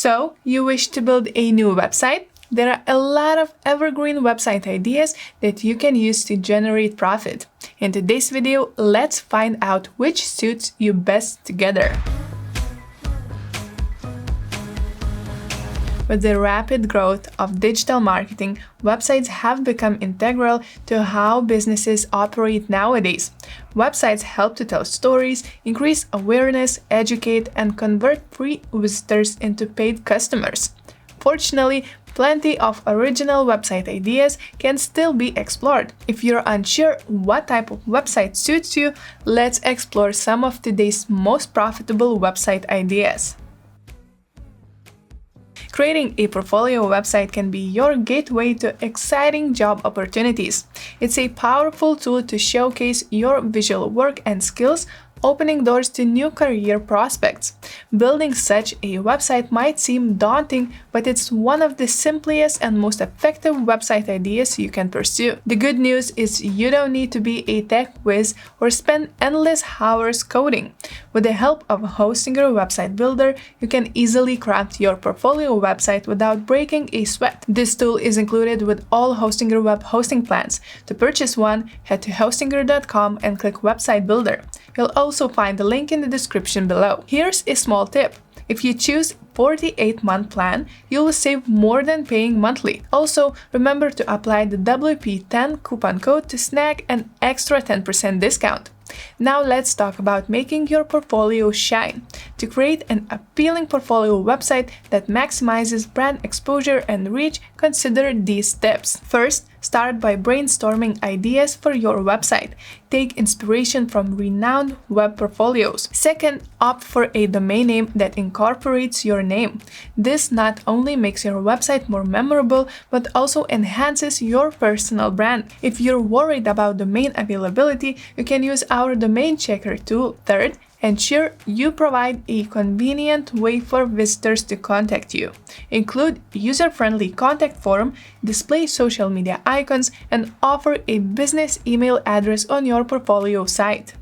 So, you wish to build a new website? There are a lot of evergreen website ideas that you can use to generate profit. In today's video, let's find out which suits you best together. With the rapid growth of digital marketing, websites have become integral to how businesses operate nowadays. Websites help to tell stories, increase awareness, educate, and convert free visitors into paid customers. Fortunately, plenty of original website ideas can still be explored. If you're unsure what type of website suits you, let's explore some of today's most profitable website ideas. Creating a portfolio website can be your gateway to exciting job opportunities. It's a powerful tool to showcase your visual work and skills, opening doors to new career prospects. Building such a website might seem daunting, but it's one of the simplest and most effective website ideas you can pursue. The good news is you don't need to be a tech whiz or spend endless hours coding. With the help of Hostinger Website Builder, you can easily craft your portfolio website without breaking a sweat. This tool is included with all Hostinger web hosting plans. To purchase one, head to hostinger.com and click Website Builder. You'll also find the link in the description below. Here's a small tip. If you choose 48-month plan, you will save more than paying monthly. Also, remember to apply the WP10 coupon code to snag an extra 10% discount. Now let's talk about making your portfolio shine. To create an appealing portfolio website that maximizes brand exposure and reach, consider these steps. First, start by brainstorming ideas for your website. Take inspiration from renowned web portfolios. Second, opt for a domain name that incorporates your name. This not only makes your website more memorable, but also enhances your personal brand. If you're worried about domain availability, you can use our domain checker tool. Third, ensure you provide a convenient way for visitors to contact you. Include user-friendly contact form, display social media icons, and offer a business email address on your portfolio site.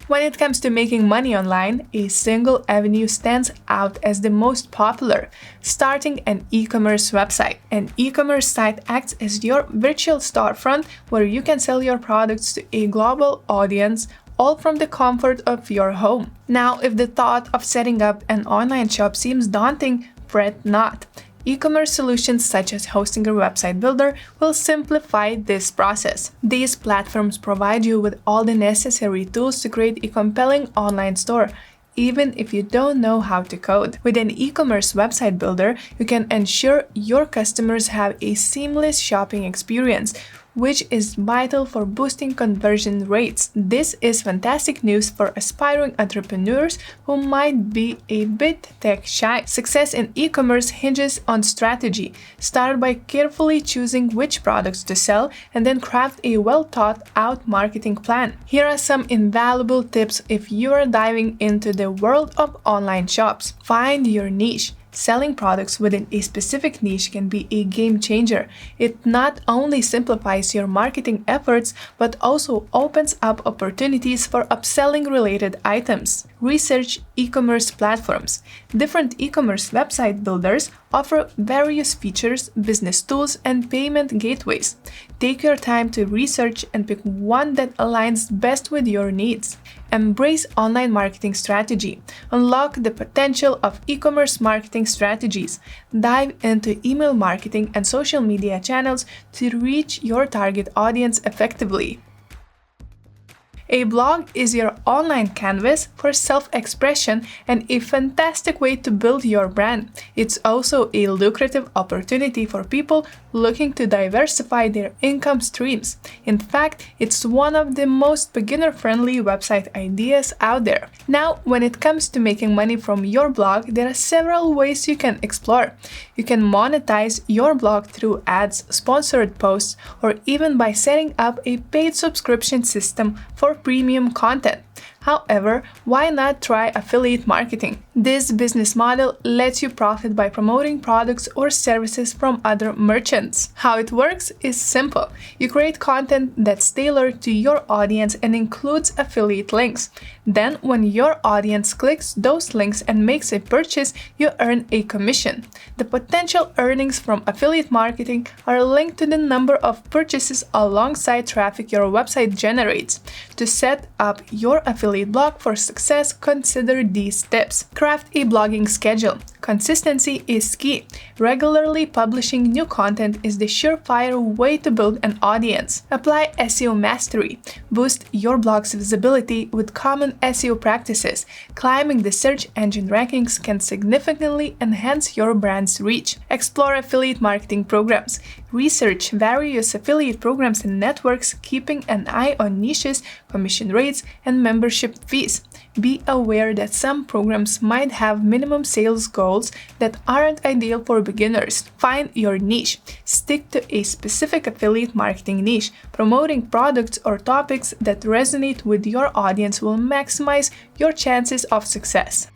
When it comes to making money online, a single avenue stands out as the most popular: starting an e-commerce website. An e-commerce site acts as your virtual storefront where you can sell your products to a global audience, all from the comfort of your home. Now, if the thought of setting up an online shop seems daunting, fret not. E-commerce solutions such as Hostinger Website Builder will simplify this process. These platforms provide you with all the necessary tools to create a compelling online store, even if you don't know how to code. With an e-commerce website builder, you can ensure your customers have a seamless shopping experience, which is vital for boosting conversion rates. This is fantastic news for aspiring entrepreneurs who might be a bit tech shy. Success in e-commerce hinges on strategy. Start by carefully choosing which products to sell and then craft a well-thought-out marketing plan. Here are some invaluable tips if you are diving into the world of online shops. Find your niche. Selling products within a specific niche can be a game changer. It not only simplifies your marketing efforts, but also opens up opportunities for upselling related items. Research e-commerce platforms. Different e-commerce website builders offer various features, business tools, and payment gateways. Take your time to research and pick one that aligns best with your needs. Embrace online marketing strategy. Unlock the potential of e-commerce marketing strategies. Dive into email marketing and social media channels to reach your target audience effectively. A blog is your online canvas for self-expression and a fantastic way to build your brand. It's also a lucrative opportunity for people looking to diversify their income streams. In fact, it's one of the most beginner-friendly website ideas out there. Now, when it comes to making money from your blog, there are several ways you can explore. You can monetize your blog through ads, sponsored posts, or even by setting up a paid subscription system for premium content. However, why not try affiliate marketing? This business model lets you profit by promoting products or services from other merchants. How it works is simple. You create content that's tailored to your audience and includes affiliate links. Then, when your audience clicks those links and makes a purchase, you earn a commission. The potential earnings from affiliate marketing are linked to the number of purchases alongside traffic your website generates. To set up your affiliate blog for success, consider these tips. Craft a blogging schedule. Consistency is key. Regularly publishing new content is the surefire way to build an audience. Apply SEO mastery. Boost your blog's visibility with common SEO practices. Climbing the search engine rankings can significantly enhance your brand's reach. Explore affiliate marketing programs. Research various affiliate programs and networks, keeping an eye on niches, commission rates, and membership fees. Be aware that some programs might have minimum sales goals that aren't ideal for beginners. Find your niche. Stick to a specific affiliate marketing niche. Promoting products or topics that resonate with your audience will maximize your chances of success.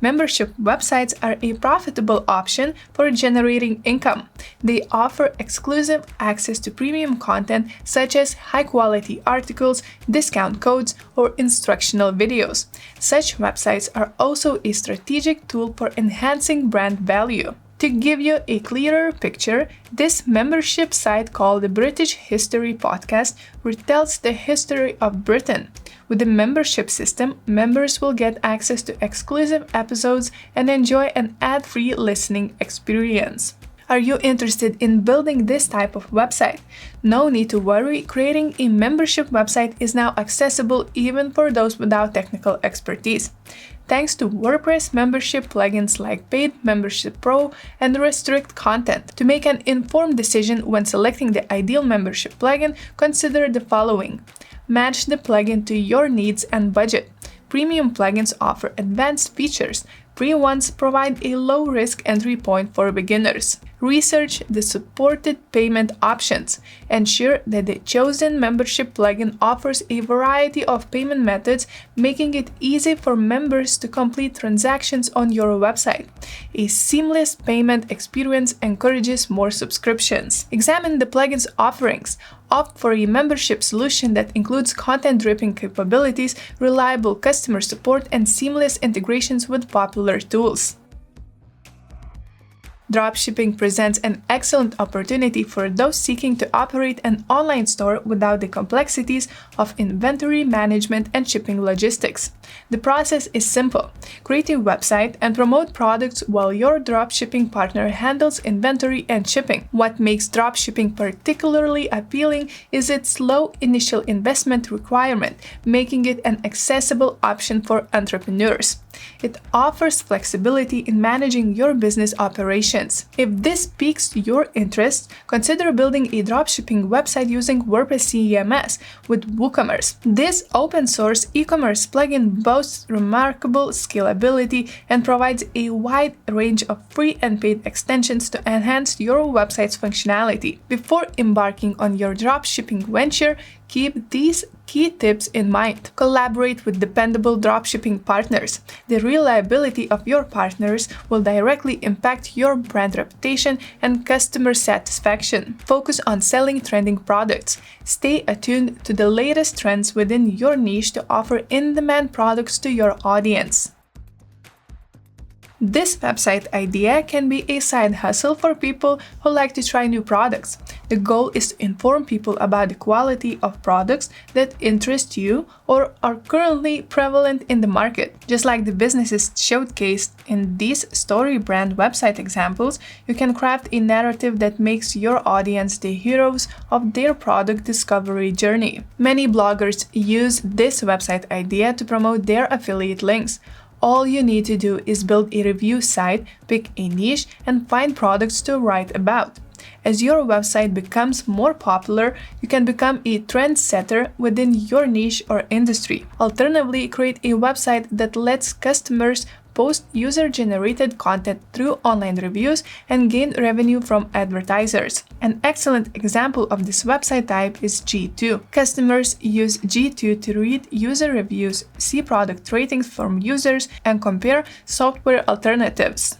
Membership websites are a profitable option for generating income. They offer exclusive access to premium content such as high-quality articles, discount codes, or instructional videos. Such websites are also a strategic tool for enhancing brand value. To give you a clearer picture, this membership site called the British History Podcast retells the history of Britain. With the membership system, members will get access to exclusive episodes and enjoy an ad-free listening experience. Are you interested in building this type of website? No need to worry, creating a membership website is now accessible even for those without technical expertise. Thanks to WordPress membership plugins like Paid Membership Pro and Restrict Content. To make an informed decision when selecting the ideal membership plugin, consider the following. Match the plugin to your needs and budget. Premium plugins offer advanced features. Free ones provide a low-risk entry point for beginners. Research the supported payment options. Ensure that the chosen membership plugin offers a variety of payment methods, making it easy for members to complete transactions on your website. A seamless payment experience encourages more subscriptions. Examine the plugin's offerings. Opt for a membership solution that includes content-dripping capabilities, reliable customer support, and seamless integrations with popular tools. Dropshipping presents an excellent opportunity for those seeking to operate an online store without the complexities of inventory management and shipping logistics. The process is simple. Create a website and promote products while your dropshipping partner handles inventory and shipping. What makes dropshipping particularly appealing is its low initial investment requirement, making it an accessible option for entrepreneurs. It offers flexibility in managing your business operations. If this piques your interest, consider building a dropshipping website using WordPress CMS with eCommerce. This open-source e-commerce plugin boasts remarkable scalability and provides a wide range of free and paid extensions to enhance your website's functionality. Before embarking on your dropshipping venture, keep these key tips in mind. Collaborate with dependable dropshipping partners. The reliability of your partners will directly impact your brand reputation and customer satisfaction. Focus on selling trending products. Stay attuned to the latest trends within your niche to offer in-demand products to your audience. This website idea can be a side hustle for people who like to try new products. The goal is to inform people about the quality of products that interest you or are currently prevalent in the market. Just like the businesses showcased in these story brand website examples, you can craft a narrative that makes your audience the heroes of their product discovery journey. Many bloggers use this website idea to promote their affiliate links. All you need to do is build a review site, pick a niche, and find products to write about. As your website becomes more popular, you can become a trendsetter within your niche or industry. Alternatively, create a website that lets customers post user-generated content through online reviews and gain revenue from advertisers. An excellent example of this website type is G2. Customers use G2 to read user reviews, see product ratings from users, and compare software alternatives.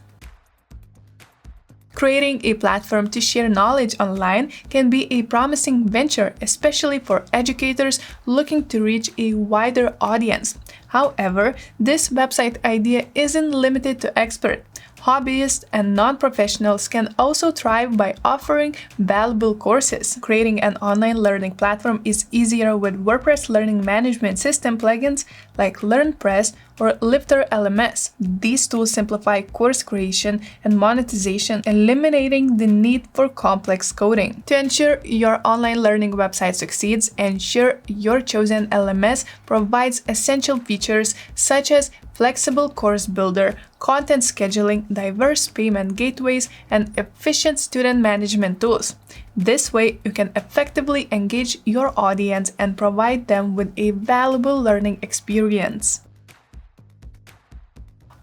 Creating a platform to share knowledge online can be a promising venture, especially for educators looking to reach a wider audience. However, this website idea isn't limited to experts. Hobbyists and non-professionals can also thrive by offering valuable courses. Creating an online learning platform is easier with WordPress learning management system plugins like LearnPress or Lifter LMS. These tools simplify course creation and monetization, eliminating the need for complex coding. To ensure your online learning website succeeds, ensure your chosen LMS provides essential features such as flexible course builder, content scheduling, diverse payment gateways, and efficient student management tools. This way, you can effectively engage your audience and provide them with a valuable learning experience.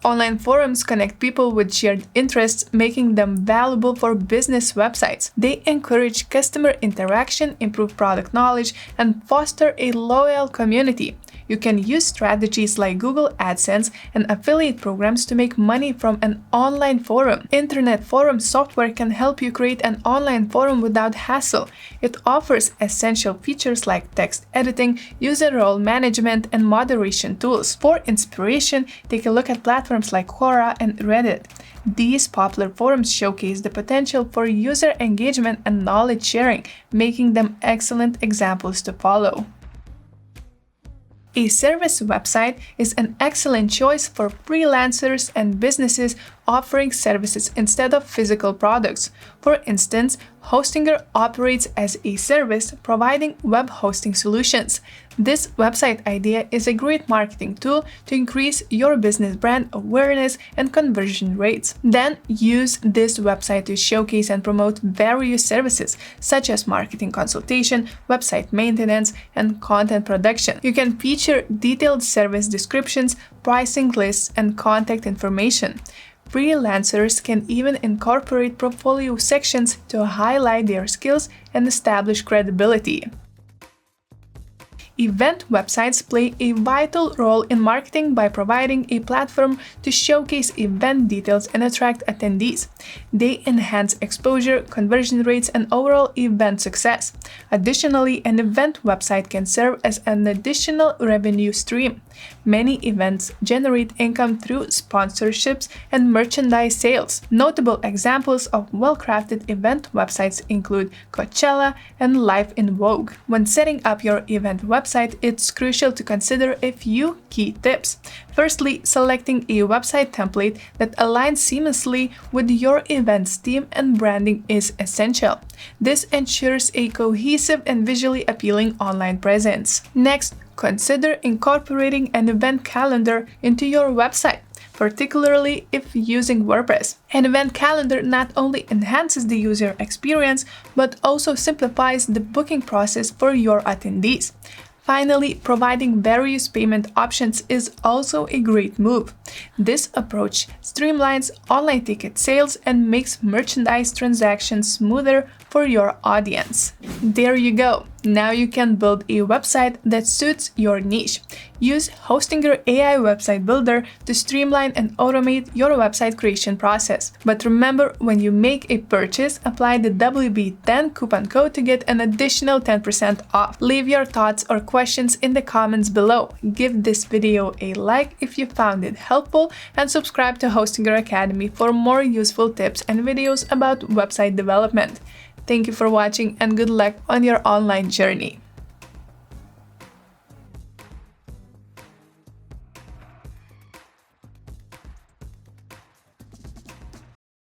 Online forums connect people with shared interests, making them valuable for business websites. They encourage customer interaction, improve product knowledge, and foster a loyal community. You can use strategies like Google AdSense and affiliate programs to make money from an online forum. Internet forum software can help you create an online forum without hassle. It offers essential features like text editing, user role management, and moderation tools. For inspiration, take a look at platforms like Quora and Reddit. These popular forums showcase the potential for user engagement and knowledge sharing, making them excellent examples to follow. A service website is an excellent choice for freelancers and businesses offering services instead of physical products. For instance, Hostinger operates as a service providing web hosting solutions. This website idea is a great marketing tool to increase your business brand awareness and conversion rates. Then use this website to showcase and promote various services such as marketing consultation, website maintenance, and content production. You can feature detailed service descriptions, pricing lists, and contact information. Freelancers can even incorporate portfolio sections to highlight their skills and establish credibility. Event websites play a vital role in marketing by providing a platform to showcase event details and attract attendees. They enhance exposure, conversion rates, and overall event success. Additionally, an event website can serve as an additional revenue stream. Many events generate income through sponsorships and merchandise sales. Notable examples of well-crafted event websites include Coachella and Life in Vogue. When setting up your event website, it's crucial to consider a few key tips. Firstly, selecting a website template that aligns seamlessly with your event's theme and branding is essential. This ensures a cohesive and visually appealing online presence. Next, consider incorporating an event calendar into your website, particularly if using WordPress. An event calendar not only enhances the user experience, but also simplifies the booking process for your attendees. Finally, providing various payment options is also a great move. This approach streamlines online ticket sales and makes merchandise transactions smoother for your audience. There you go. Now you can build a website that suits your niche. Use Hostinger AI Website Builder to streamline and automate your website creation process. But remember, when you make a purchase, apply the WB10 coupon code to get an additional 10% off. Leave your thoughts or questions in the comments below. Give this video a like if you found it helpful, and subscribe to Hostinger Academy for more useful tips and videos about website development. Thank you for watching and good luck on your online journey.